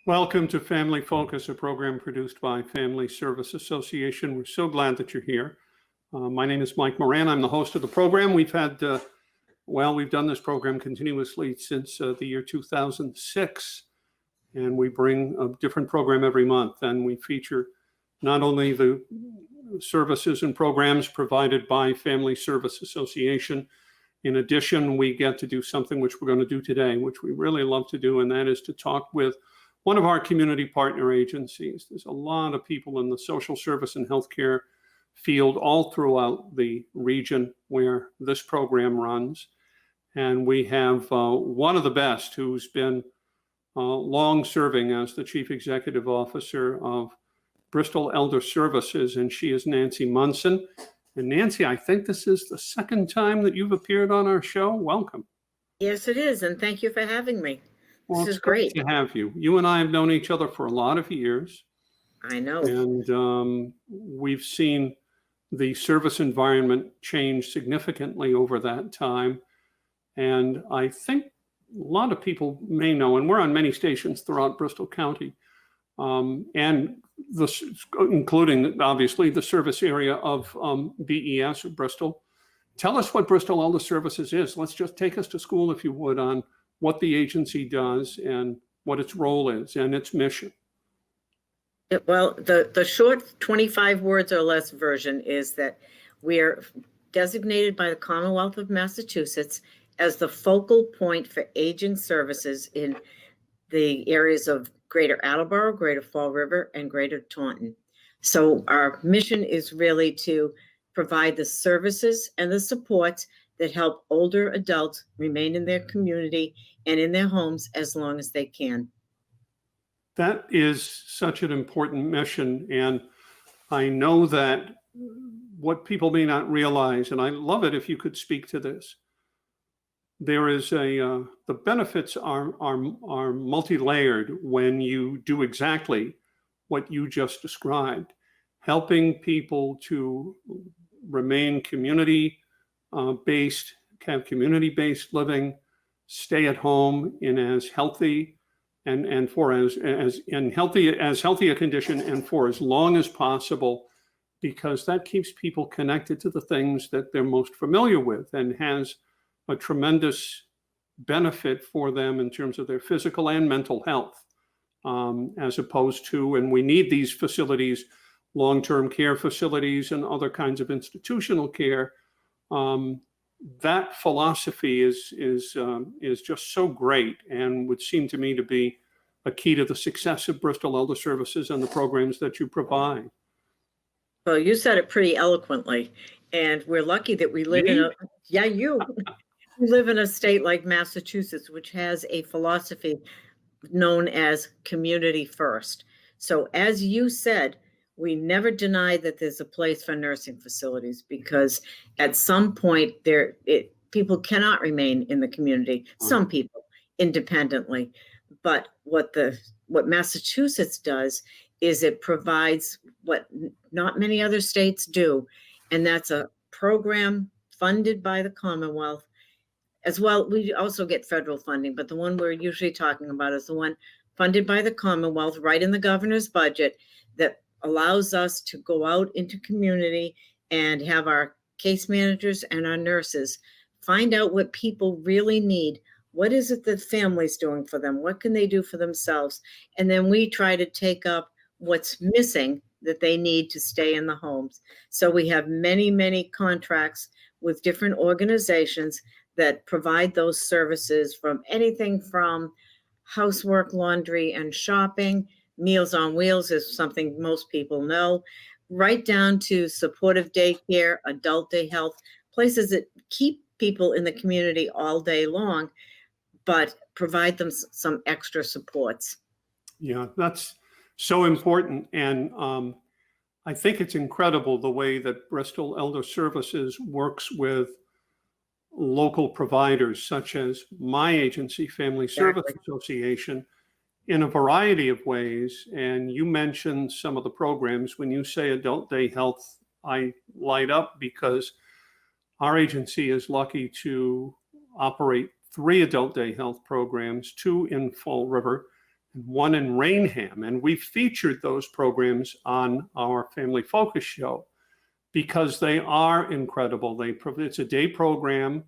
Welcome to Family Focus, a program produced by Family Service Association. We're so glad that you're here. My name is Mike Moran. I'm the host of the program. We've done this program continuously since the year 2006, and we bring a different program every month. And we feature not only the services and programs provided by Family Service Association. In addition, we get to do something which we're going to do today, which we really love to do, and that is to talk with one of our community partner agencies. There's a lot of people in the social service and healthcare field all throughout the region where this program runs. And we have one of the best who's been long serving as the Chief Executive Officer of Bristol Elder Services, and she is Nancy Munson. And Nancy, I think this is the second time that you've appeared on our show. Welcome. Yes, it is, and thank you for having me. Well, this is great to have you. You and I have known each other for a lot of years. I know. And we've seen the service environment change significantly over that time. And I think a lot of people may know, and we're on many stations throughout Bristol County, and including obviously the service area of BES or Bristol. Tell us what Bristol Elder Services is. Let's just take us to school, if you would, on what the agency does and what its role is and its mission. Well, the short 25 words or less version is that we are designated by the Commonwealth of Massachusetts as the focal point for aging services in the areas of Greater Attleboro, Greater Fall River, and Greater Taunton. So our mission is really to provide the services and the supports that help older adults remain in their community and in their homes as long as they can. That is such an important mission. And I know that what people may not realize, and I love it if you could speak to this, there is the benefits are multi-layered when you do exactly what you just described, helping people to remain community-based, have community-based living, stay at home in as healthy and for as healthy a condition and for as long as possible, because that keeps people connected to the things that they're most familiar with and has a tremendous benefit for them in terms of their physical and mental health, as opposed to, and we need these facilities, long-term care facilities and other kinds of institutional care. That philosophy is just so great and would seem to me to be a key to the success of Bristol Elder Services and the programs that you provide. Well, you said it pretty eloquently, and we're lucky that we live we live in a state like Massachusetts, which has a philosophy known as community first. So as you said, we never deny that there's a place for nursing facilities, because at some point people cannot remain in the community. Some people independently, but what Massachusetts does is it provides what not many other states do, and that's a program funded by the Commonwealth as well. We also get federal funding, but the one we're usually talking about is the one funded by the Commonwealth right in the governor's budget that allows us to go out into community and have our case managers and our nurses find out what people really need. What is it that family's doing for them? What can they do for themselves? And then we try to take up what's missing that they need to stay in the homes. So we have many, many contracts with different organizations that provide those services, from anything from housework, laundry, and shopping. Meals on Wheels is something most people know, right down to supportive daycare, adult day health, places that keep people in the community all day long, but provide them some extra supports. Yeah, that's so important. And I think it's incredible the way that Bristol Elder Services works with local providers, such as my agency, Family Service Association, in a variety of ways. And you mentioned some of the programs. When you say adult day health, I light up, because our agency is lucky to operate 3 adult day health programs, 2 in Fall River and one in Rainham. And we featured those programs on our Family Focus show because they are incredible. It's a day program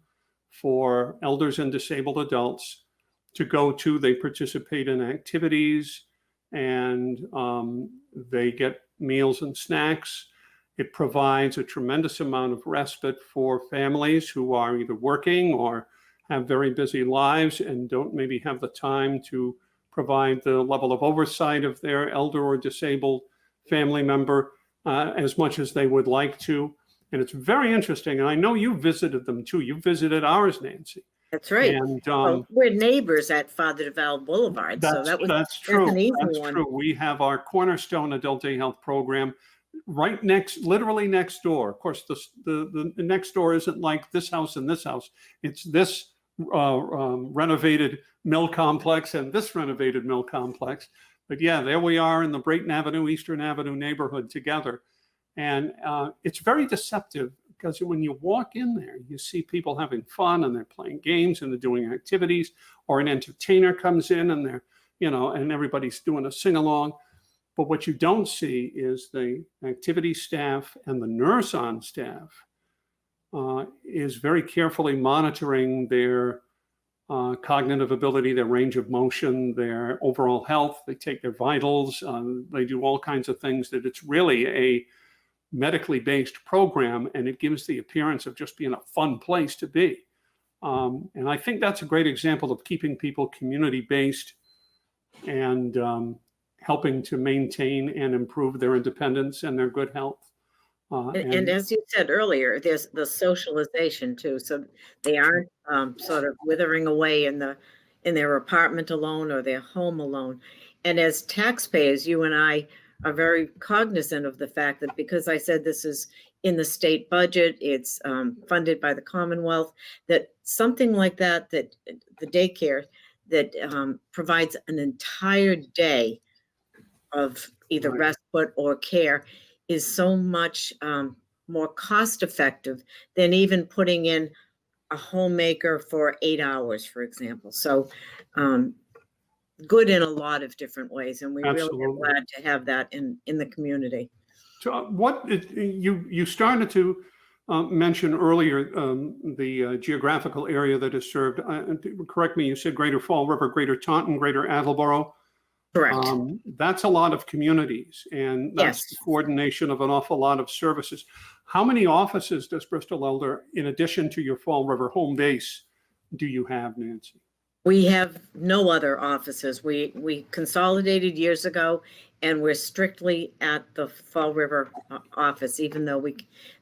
for elders and disabled adults to go to. They participate in activities, and they get meals and snacks. It provides a tremendous amount of respite for families who are either working or have very busy lives and don't maybe have the time to provide the level of oversight of their elder or disabled family member as much as they would like to. And it's very interesting. And I know you visited them too. You visited ours, Nancy. That's right. And well, we're neighbors at Father Deval Boulevard. That's So that's true. That's an easy That's one. true. We have our Cornerstone Adult Day Health Program right literally next door. Of course, the next door isn't like this house and this house. It's this renovated mill complex and this renovated mill complex. But yeah, there we are in the Brayton Avenue, Eastern Avenue neighborhood together. And it's very deceptive because when you walk in there, you see people having fun and they're playing games and they're doing activities, or an entertainer comes in and they're, and everybody's doing a sing-along. But what you don't see is the activity staff and the nurse on staff is very carefully monitoring their cognitive ability, their range of motion, their overall health. They take their vitals. They do all kinds of things that it's really a medically based program, and it gives the appearance of just being a fun place to be. And I think that's a great example of keeping people community based and helping to maintain and improve their independence and their good health. And as you said earlier, there's the socialization too. So they aren't sort of withering away in their apartment alone or their home alone. And as taxpayers, you and I are very cognizant of the fact that because I said this is in the state budget, it's funded by the Commonwealth, that something like that the daycare that provides an entire day of either respite or care is so much more cost effective than even putting in a homemaker for 8 hours, for example. So good in a lot of different ways. And we really are glad to have that in the community. So you started to mention earlier the geographical area that is served. Correct me, you said Greater Fall River, Greater Taunton, Greater Attleboro. Correct. That's a lot of communities, and that's the coordination of an awful lot of services. How many offices does Bristol Elder, in addition to your Fall River home base, do you have, Nancy? We have no other offices. We consolidated years ago, and we're strictly at the Fall River office, even though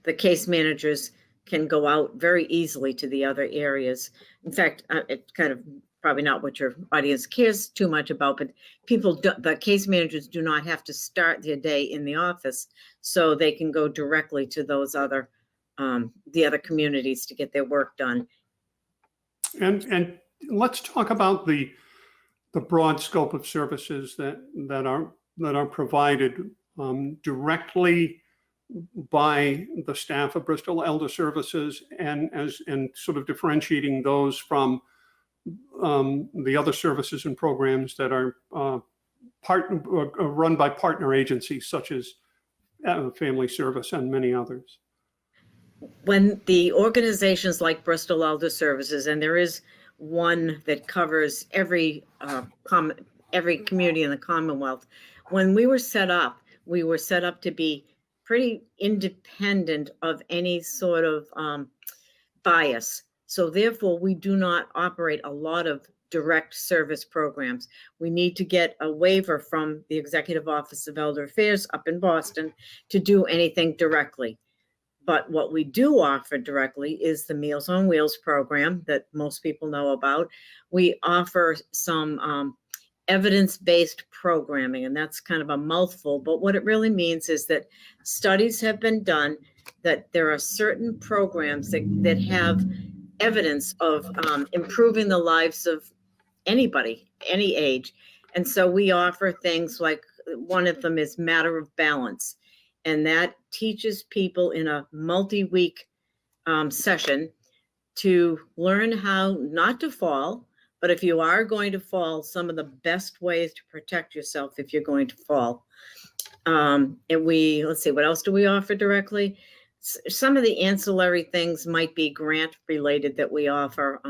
the case managers can go out very easily to the other areas. In fact, it's kind of probably not what your audience cares too much about, but the case managers do not have to start their day in the office, so they can go directly to those other, the other communities to get their work done. And let's talk about the broad scope of services that are provided directly by the staff of Bristol Elder Services, and sort of differentiating those from the other services and programs that are run by partner agencies such as Family Service and many others. When the organizations like Bristol Elder Services, and there is one that covers every community in the Commonwealth, when we were set up to be pretty independent of any sort of bias. So therefore, we do not operate a lot of direct service programs. We need to get a waiver from the Executive Office of Elder Affairs up in Boston to do anything directly. But what we do offer directly is the Meals on Wheels program that most people know about. We offer some evidence-based programming, and that's kind of a mouthful, but what it really means is that studies have been done that there are certain programs that have evidence of improving the lives of anybody, any age. And so we offer things like, one of them is Matter of Balance, and that teaches people in a multi-week session to learn how not to fall, But if you are going to fall, some of the best ways to protect yourself if you're going to fall. And let's see, what else do we offer directly? Some of the ancillary things might be grant related that we offer.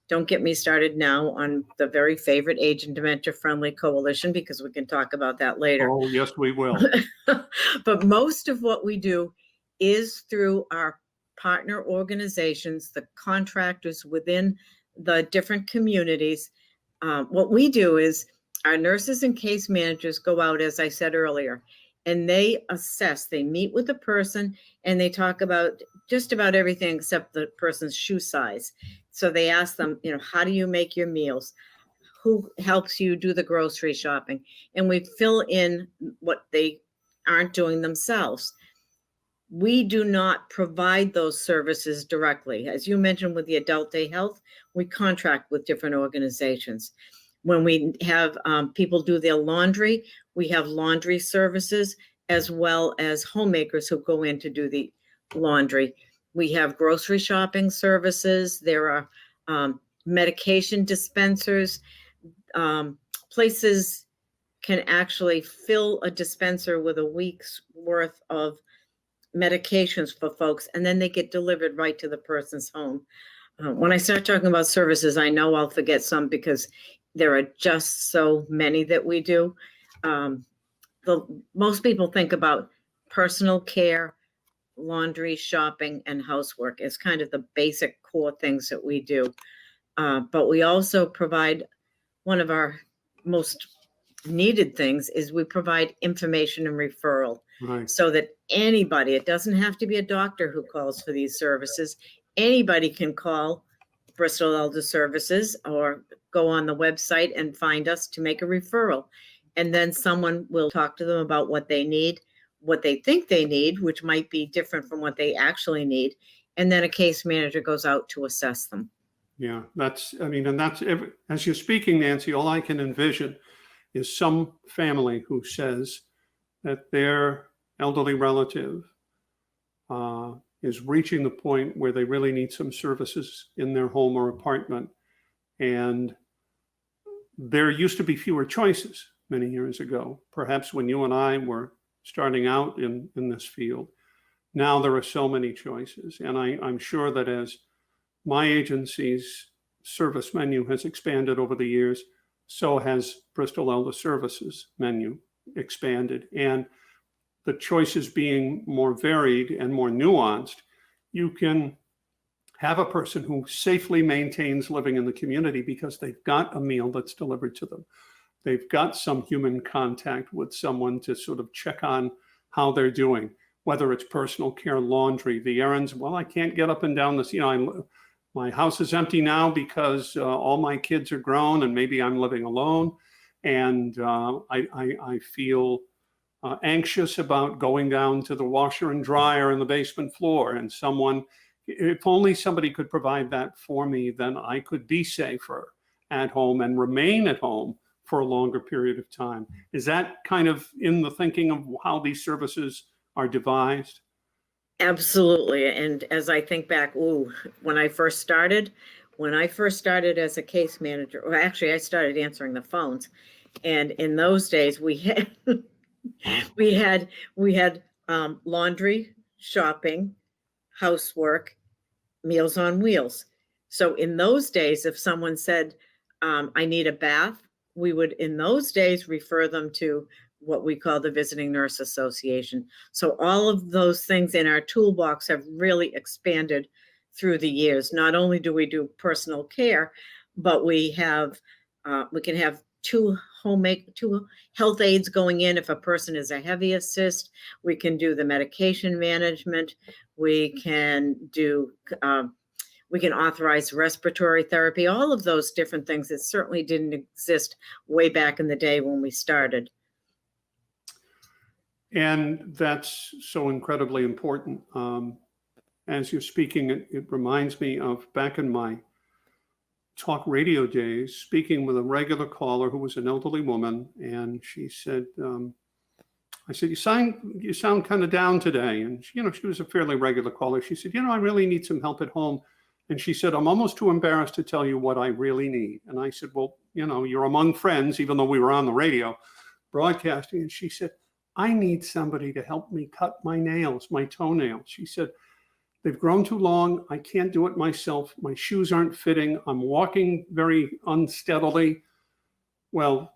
Don't get me started now on the very favorite Age and Dementia Friendly Coalition, because we can talk about that later. Oh, yes, we will. But most of what we do is through our partner organizations, the contractors within the different communities. What we do is our nurses and case managers go out, as I said earlier, and they assess, they meet with the person and they talk about just about everything except the person's shoe size. So they ask them, how do you make your meals? Who helps you do the grocery shopping? And we fill in what they aren't doing themselves. We do not provide those services directly. As you mentioned with the adult day health, we contract with different organizations. When we have people do their laundry, we have laundry services as well as homemakers who go in to do the laundry. We have grocery shopping services. There are medication dispensers. Places can actually fill a dispenser with a week's worth of medications for folks, and then they get delivered right to the person's home. When I start talking about services, I know I'll forget some because there are just so many that we do. Most people think about personal care, laundry, shopping, and housework as kind of the basic core things that we do. But we also provide, one of our most needed things is we provide information and referral. Right. So that anybody, it doesn't have to be a doctor who calls for these services. Anybody can call Bristol Elder Services or go on the website and find us to make a referral. And then someone will talk to them about what they need, what they think they need, which might be different from what they actually need. And then a case manager goes out to assess them. Yeah, as you're speaking, Nancy, all I can envision is some family who says that their elderly relative is reaching the point where they really need some services in their home or apartment. And there used to be fewer choices many years ago, perhaps when you and I were starting out in this field. Now there are so many choices. And I'm sure that as my agency's service menu has expanded over the years, so has Bristol Elder Services menu expanded. And the choices being more varied and more nuanced, you can have a person who safely maintains living in the community because they've got a meal that's delivered to them. They've got some human contact with someone to sort of check on how they're doing, whether it's personal care, laundry, the errands. Well, I can't get up and down this, my house is empty now because all my kids are grown and maybe I'm living alone. And I feel anxious about going down to the washer and dryer in the basement floor. And if only somebody could provide that for me, then I could be safer at home and remain at home for a longer period of time. Is that kind of in the thinking of how these services are devised? Absolutely. And as I think back, when I first started as a case manager, or actually I started answering the phones. And in those days we had laundry, shopping, housework, Meals on Wheels. So in those days, if someone said, I need a bath, we would in those days refer them to what we call the Visiting Nurse Association. So all of those things in our toolbox have really expanded through the years. Not only do we do personal care, but we can have two health aides going in if a person is a heavy assist. We can do the medication management. We can authorize respiratory therapy, all of those different things that certainly didn't exist way back in the day when we started. And that's so incredibly important. As you're speaking, it reminds me of back in my talk radio days, speaking with a regular caller who was an elderly woman. And she said, I said, you sound kind of down today. And she was a fairly regular caller. She said, I really need some help at home. And she said, I'm almost too embarrassed to tell you what I really need. And I said, well, you're among friends, even though we were on the radio broadcasting. And she said, I need somebody to help me cut my nails, my toenails. She said, they've grown too long. I can't do it myself. My shoes aren't fitting. I'm walking very unsteadily. Well,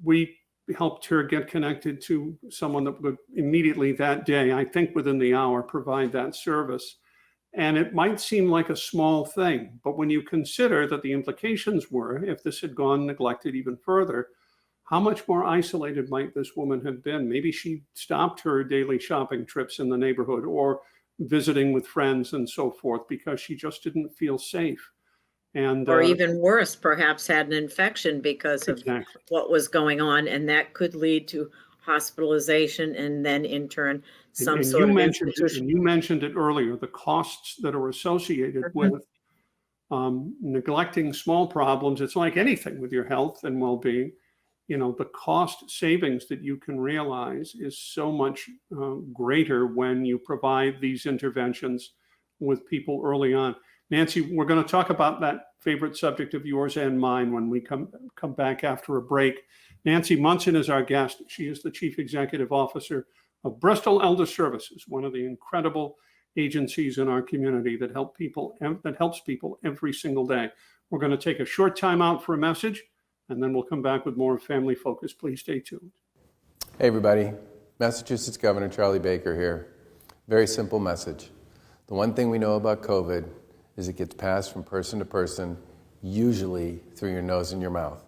we helped her get connected to someone that would immediately that day, I think within the hour, provide that service. And it might seem like a small thing, but when you consider that the implications were, if this had gone neglected even further, how much more isolated might this woman have been? Maybe she stopped her daily shopping trips in the neighborhood or visiting with friends and so forth because she just didn't feel safe. And or even worse, perhaps had an infection because of exactly what was going on, and that could lead to hospitalization and then in turn some sort of institution. And you mentioned it earlier, the costs that are associated with neglecting small problems. It's like anything with your health and well-being. The cost savings that you can realize is so much greater when you provide these interventions with people early on. Nancy, we're going to talk about that favorite subject of yours and mine when we come back after a break. Nancy Munson is our guest. She is the Chief Executive Officer of Bristol Elder Services, one of the incredible agencies in our community that helps people every single day. We're going to take a short time out for a message, and then we'll come back with more Family Focus. Please stay tuned. Hey everybody, Massachusetts Governor Charlie Baker here. Very simple message. The one thing we know about COVID is it gets passed from person to person, usually through your nose and your mouth.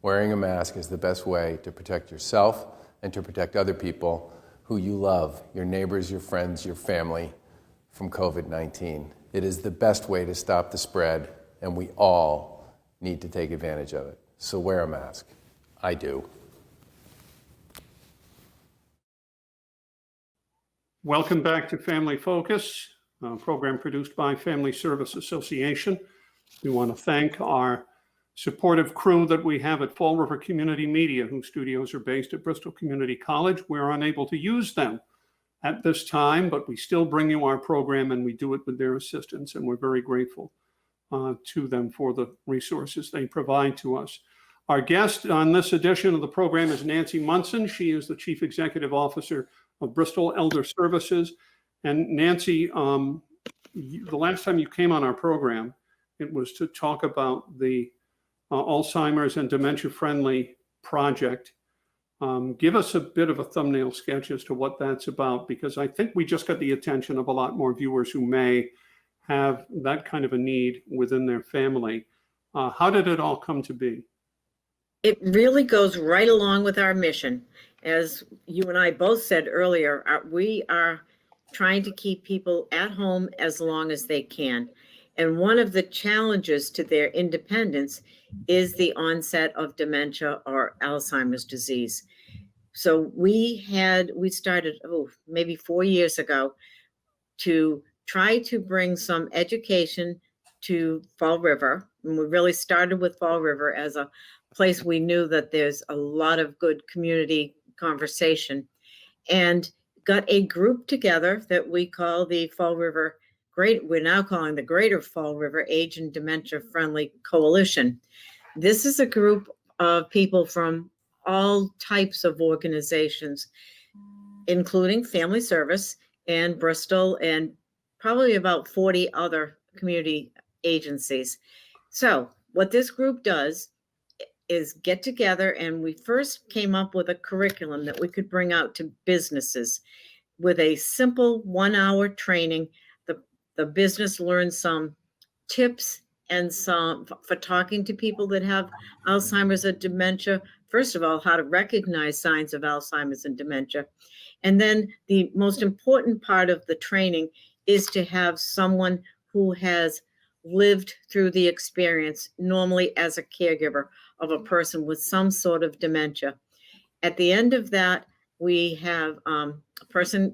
Wearing a mask is the best way to protect yourself and to protect other people who you love, your neighbors, your friends, your family, from COVID-19. It is the best way to stop the spread, and we all need to take advantage of it. So wear a mask. I do. Welcome back to Family Focus, a program produced by Family Service Association. We want to thank our supportive crew that we have at Fall River Community Media, whose studios are based at Bristol Community College. We're unable to use them at this time, but we still bring you our program, and we do it with their assistance, and we're very grateful to them for the resources they provide to us. Our guest on this edition of the program is Nancy Munson. She is the Chief Executive Officer of Bristol Elder Services. And Nancy, the last time you came on our program, it was to talk about the Alzheimer's and dementia-friendly project. Give us a bit of a thumbnail sketch as to what that's about, because I think we just got the attention of a lot more viewers who may have that kind of a need within their family. How did it all come to be? It really goes right along with our mission. As you and I both said earlier, we are trying to keep people at home as long as they can. And one of the challenges to their independence is the onset of dementia or Alzheimer's disease. So we started, maybe 4 years ago, to try to bring some education to Fall River. And we really started with Fall River as a place we knew that there's a lot of good community conversation, and got a group together that we call the Fall River we're now calling the Greater Fall River Age and Dementia Friendly Coalition. This is a group of people from all types of organizations, including Family Service and Bristol and probably about 40 other community agencies. So what this group does is get together, and we first came up with a curriculum that we could bring out to businesses with a simple 1-hour training. The business learns some tips and some for talking to people that have Alzheimer's and dementia. First of all, how to recognize signs of Alzheimer's and dementia. And then the most important part of the training is to have someone who has lived through the experience, normally as a caregiver of a person with some sort of dementia. At the end of that, we have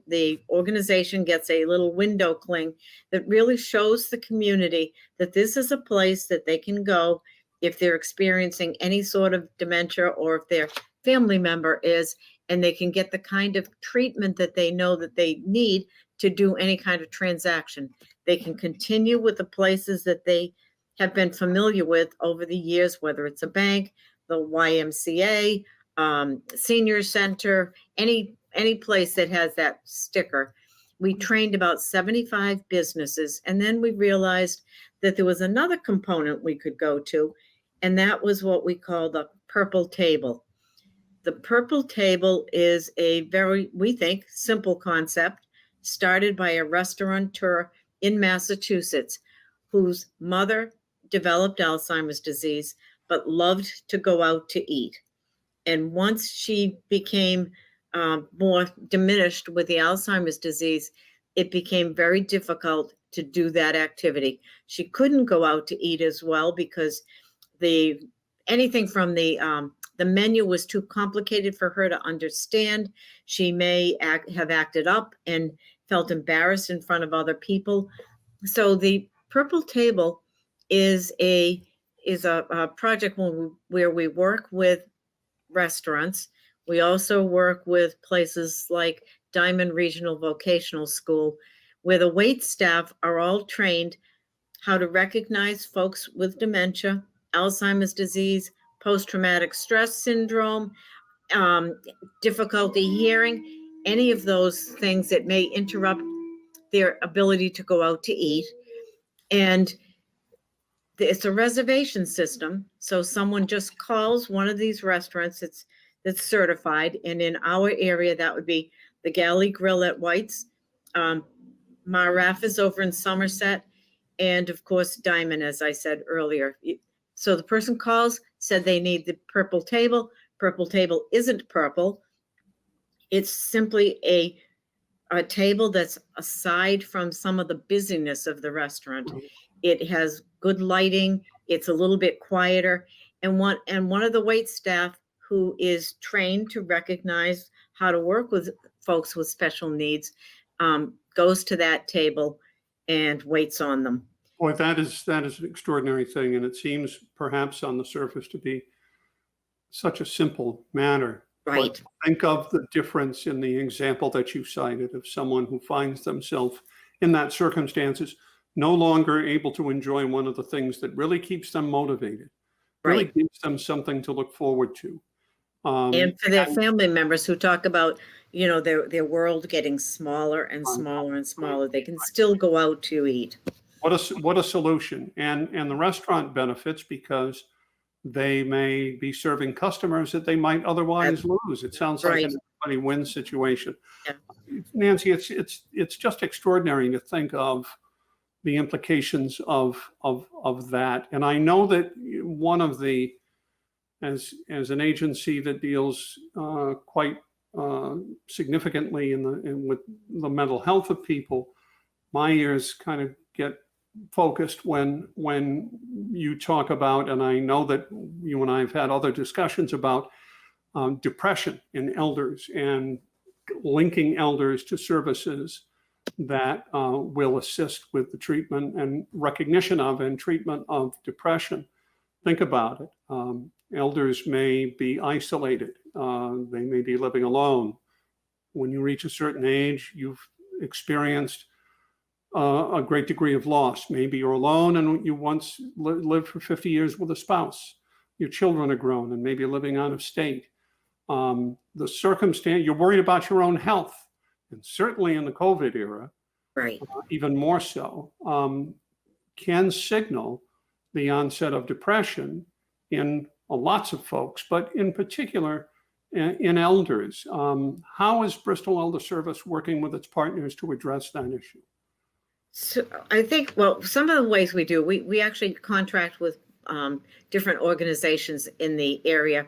the organization gets a little window cling that really shows the community that this is a place that they can go if they're experiencing any sort of dementia or if their family member is, and they can get the kind of treatment that they know that they need to do any kind of transaction. They can continue with the places that they have been familiar with over the years, whether it's a bank, the YMCA, senior center, any place that has that sticker. We trained about 75 businesses, and then we realized that there was another component we could go to, and that was what we call the purple table. The purple table is a very, we think, simple concept started by a restaurateur in Massachusetts whose mother developed Alzheimer's disease, but loved to go out to eat. And once she became more diminished with the Alzheimer's disease, it became very difficult to do that activity. She couldn't go out to eat as well because anything from the menu was too complicated for her to understand. She may have acted up and felt embarrassed in front of other people. So the purple table is a project where we work with restaurants. We also work with places like Diamond Regional Vocational School, where the wait staff are all trained how to recognize folks with dementia, Alzheimer's disease, post-traumatic stress syndrome, difficulty hearing, any of those things that may interrupt their ability to go out to eat. And it's a reservation system. So someone just calls one of these restaurants that's certified. And in our area, that would be the Galley Grill at White's, Maraf is over in Somerset, and of course, Diamond, as I said earlier. So the person calls, said they need the purple table. Purple table isn't purple. It's simply a table that's aside from some of the busyness of the restaurant. It has good lighting. It's a little bit quieter. And one of the wait staff who is trained to recognize how to work with folks with special needs goes to that table and waits on them. Boy, that is an extraordinary thing, and it seems perhaps on the surface to be such a simple matter. Right. But think of the difference in the example that you cited of someone who finds themselves in that circumstances, no longer able to enjoy one of the things that really keeps them motivated, really Right. gives them something to look forward to. And for their family members who talk about, their world getting smaller and smaller and smaller, they can still go out to eat. What a solution. And the restaurant benefits because they may be serving customers that they might otherwise lose. It sounds like an everybody wins situation. Yeah. Nancy, it's just extraordinary to think of the implications of that. And I know that one of the, as an agency that deals quite significantly with the mental health of people, my ears kind of get focused when you talk about, and I know that you and I have had other discussions about depression in elders and linking elders to services that will assist with the treatment and recognition of and treatment of depression. Think about it. Elders may be isolated. They may be living alone. When you reach a certain age, you've experienced a great degree of loss. Maybe you're alone and you once lived for 50 years with a spouse. Your children are grown and maybe living out of state. The circumstance, you're worried about your own health, and certainly in the COVID era, Right. Even more so, can signal the onset of depression in lots of folks, but in particular in elders. How is Bristol Elder Service working with its partners to address that issue? So I think, some of the ways we do, we actually contract with different organizations in the area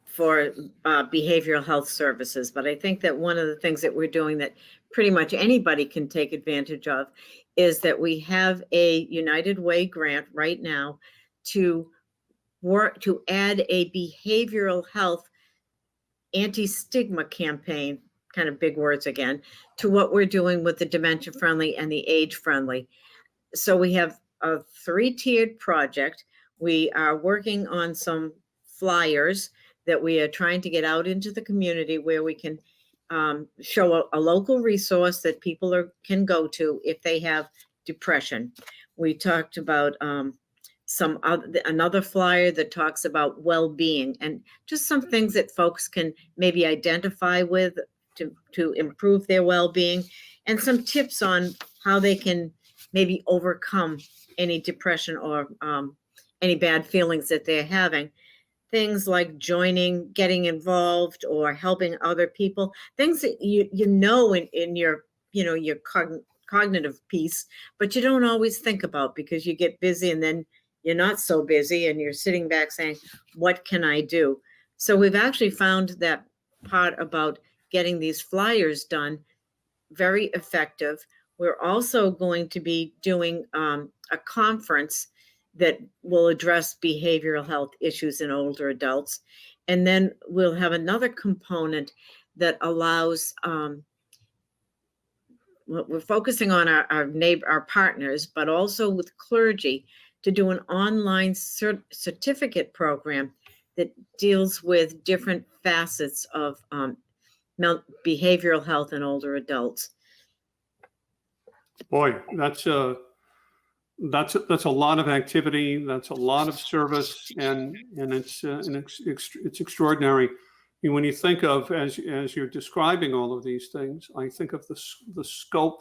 for behavioral health services. But I think that one of the things that we're doing that pretty much anybody can take advantage of is that we have a United Way grant right now to work to add a behavioral health anti-stigma campaign, kind of big words again, to what we're doing with the dementia friendly and the age friendly. So we have a 3-tiered project. We are working on some flyers that we are trying to get out into the community where we can show a local resource that people can go to if they have depression. We talked about another flyer that talks about well-being and just some things that folks can maybe identify with to improve their well-being, and some tips on how they can maybe overcome any depression or any bad feelings that they're having. Things like joining, getting involved, or helping other people, things that in your your cognitive piece, but you don't always think about because you get busy, and then you're not so busy and you're sitting back saying, what can I do? So we've actually found that part about getting these flyers done very effective. We're also going to be doing a conference that will address behavioral health issues in older adults. And then we'll have another component that allows, we're focusing on our partners, but also with clergy, to do an online certificate program that deals with different facets of behavioral health in older adults. Boy, that's a lot of activity. That's a lot of service, and it's extraordinary. I mean, when you think of, as you're describing all of these things, I think of the scope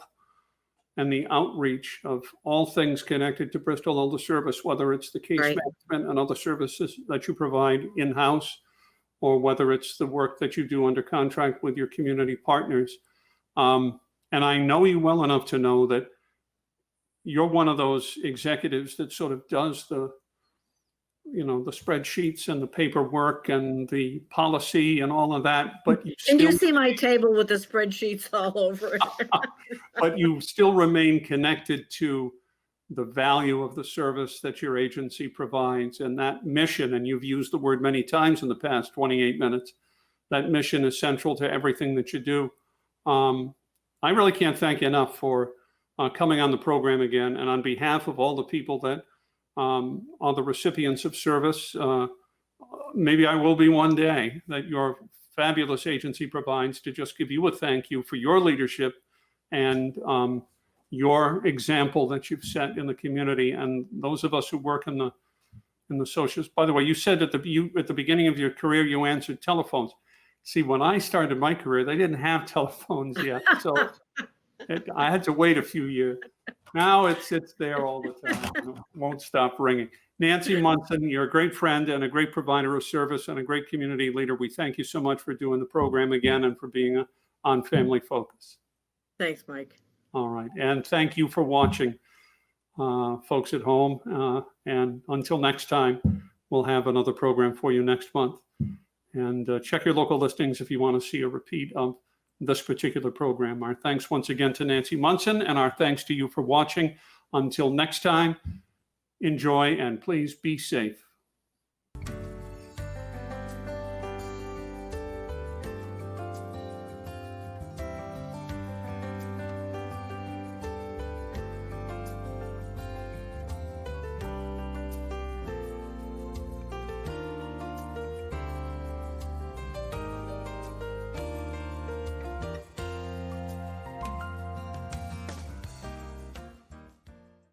and the outreach of all things connected to Bristol Elder Service, whether it's the case management and other services that you provide in-house, or whether it's the work that you do under contract with your community partners. And I know you well enough to know that you're one of those executives that sort of does the spreadsheets and the paperwork and the policy and all of that, but you see my table with the spreadsheets all over it. But you still remain connected to the value of the service that your agency provides and that mission. And you've used the word many times in the past 28 minutes. That mission is central to everything that you do. I really can't thank you enough for coming on the program again. And on behalf of all the people that are the recipients of service, maybe I will be one day, that your fabulous agency provides, to just give you a thank you for your leadership and your example that you've set in the community. And those of us who work in the socials. By the way, you said at the beginning of your career you answered telephones. See, when I started my career, they didn't have telephones yet, so I had to wait a few years. Now it's there all the time. It won't stop ringing. Nancy Munson, you're a great friend and a great provider of service and a great community leader. We thank you so much for doing the program again and for being on Family Focus. Thanks, Mike. All right, and thank you for watching, folks at home. And until next time, we'll have another program for you next month. And check your local listings if you want to see a repeat of this particular program. Our thanks once again to Nancy Munson, and our thanks to you for watching. Until next time, enjoy and please be safe.